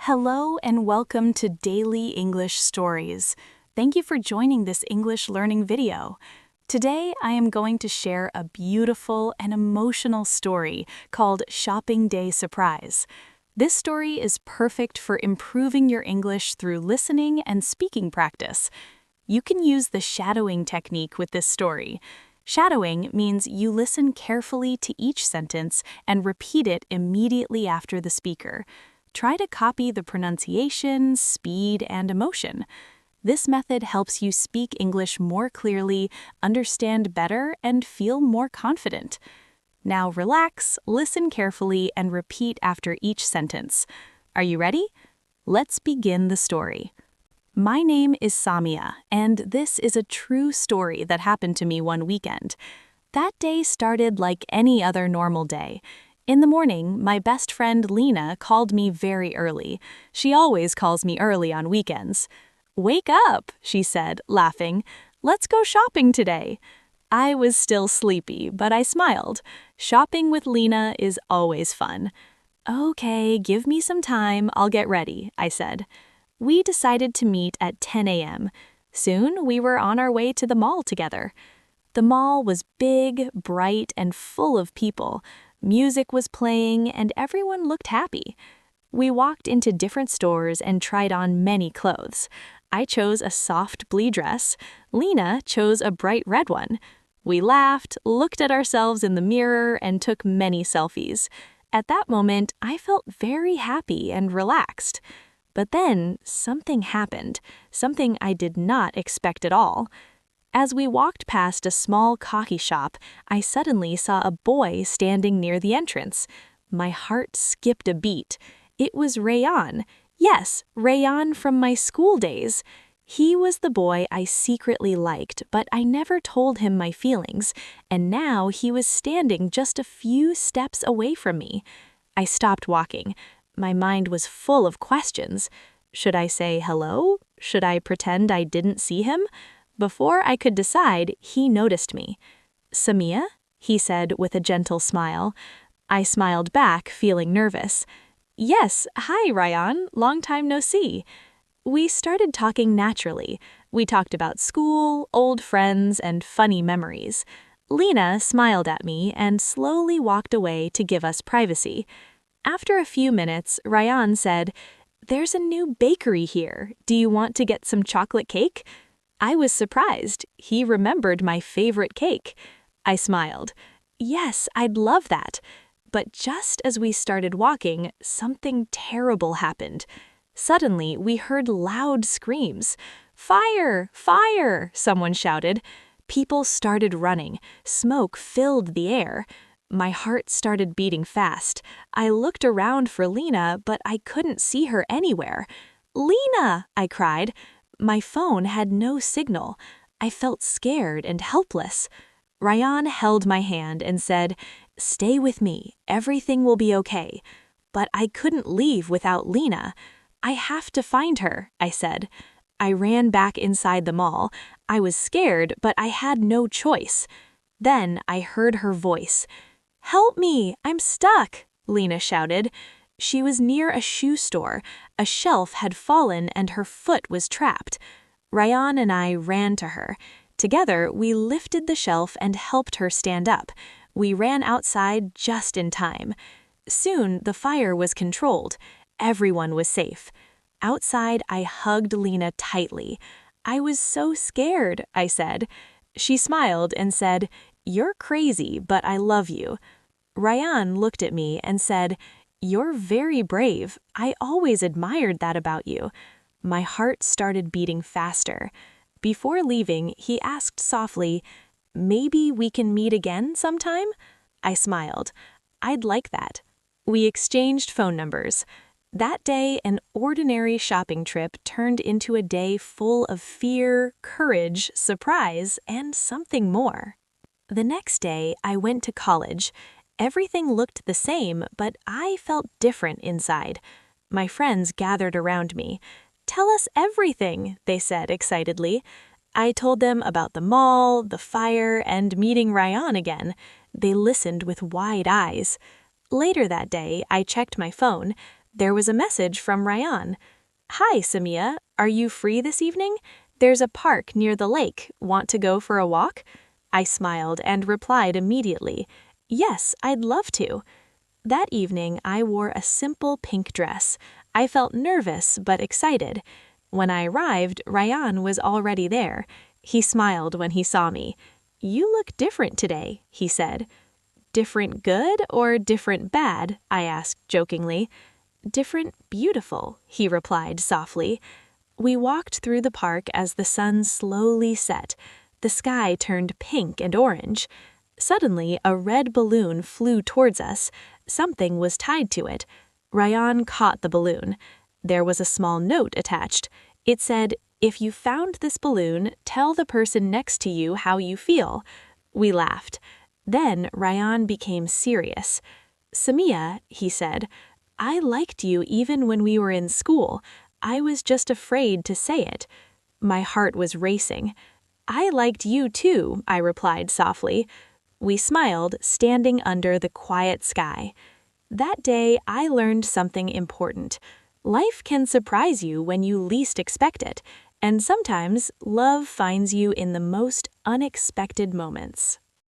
Hello and welcome to Daily English Stories. Thank you for joining this English learning video. Today I am going to share a beautiful and emotional story called Shopping Day Surprise. This story is perfect for improving your English through listening and speaking practice. You can use the shadowing technique with this story. Shadowing means you listen carefully to each sentence and repeat it immediately after the speaker. Try to copy the pronunciation, speed, and emotion. This method helps you speak English more clearly, understand better, and feel more confident. Now relax, listen carefully, and repeat after each sentence. Are you ready? Let's begin the story. My name is Samia, and this is a true story that happened to me one weekend. That day started like any other normal day. In the morning, my best friend Lena called me very early. She always calls me early on weekends. "Wake up," she said, laughing. "Let's go shopping today." I was still sleepy, but I smiled. Shopping with Lena is always fun. "Okay, give me some time, I'll get ready," I said. We decided to meet at 10 a.m. Soon, we were on our way to the mall together. The mall was big, bright, and full of people. Music was playing, and everyone looked happy. We walked into different stores and tried on many clothes. I chose a soft blue dress. Lena chose a bright red one. We laughed, looked at ourselves in the mirror, and took many selfies. At that moment, I felt very happy and relaxed. But then, something happened, something I did not expect at all. As we walked past a small coffee shop, I suddenly saw a boy standing near the entrance. My heart skipped a beat. It was Rayan. Yes, Rayan from my school days. He was the boy I secretly liked, but I never told him my feelings, and now he was standing just a few steps away from me. I stopped walking. My mind was full of questions. Should I say hello? Should I pretend I didn't see him? Before I could decide, he noticed me. "Samia?" he said with a gentle smile. I smiled back, feeling nervous. "Yes, hi, Rayan. Long time no see." We started talking naturally. We talked about school, old friends, and funny memories. Lena smiled at me and slowly walked away to give us privacy. After a few minutes, Rayan said, "There's a new bakery here. Do you want to get some chocolate cake?" I was surprised. He remembered my favorite cake. I smiled. "Yes, I'd love that." But just as we started walking, something terrible happened. Suddenly, we heard loud screams. "Fire! Fire!" someone shouted. People started running. Smoke filled the air. My heart started beating fast. I looked around for Lena, but I couldn't see her anywhere. "Lena!" I cried. My phone had no signal. I felt scared and helpless. Rayan held my hand and said, "Stay with me. Everything will be okay." But I couldn't leave without Lena. "I have to find her," I said. I ran back inside the mall. I was scared, but I had no choice. Then I heard her voice. "Help me! I'm stuck!" Lena shouted. She was near a shoe store. A shelf had fallen and her foot was trapped. Rayan and I ran to her. Together, we lifted the shelf and helped her stand up. We ran outside just in time. Soon, the fire was controlled. Everyone was safe. Outside, I hugged Lena tightly. "I was so scared," I said. She smiled and said, "You're crazy, but I love you." Rayan looked at me and said, "You're very brave. I always admired that about you." My heart started beating faster. Before leaving, he asked softly, "Maybe we can meet again sometime?" I smiled. "I'd like that." We exchanged phone numbers. That day, an ordinary shopping trip turned into a day full of fear, courage, surprise, and something more. The next day, I went to college. Everything looked the same, but I felt different inside. My friends gathered around me. "Tell us everything," they said excitedly. I told them about the mall, the fire, and meeting Rayan again. They listened with wide eyes. Later that day, I checked my phone. There was a message from Ryan. "Hi, Samia. Are you free this evening? There's a park near the lake. Want to go for a walk?" I smiled and replied immediately, "Yes, I'd love to." That evening, I wore a simple pink dress. I felt nervous but excited. When I arrived, Ryan was already there. He smiled when he saw me. "You look different today," he said. "Different good or different bad?" I asked jokingly. "Different beautiful," he replied softly. We walked through the park as the sun slowly set. The sky turned pink and orange. Suddenly, a red balloon flew towards us. Something was tied to it. Ryan caught the balloon. There was a small note attached. It said, "If you found this balloon, tell the person next to you how you feel." We laughed. Then Ryan became serious. "Samia," he said, "I liked you even when we were in school. I was just afraid to say it." My heart was racing. "I liked you too," I replied softly. We smiled, standing under the quiet sky. That day, I learned something important. Life can surprise you when you least expect it, and sometimes love finds you in the most unexpected moments.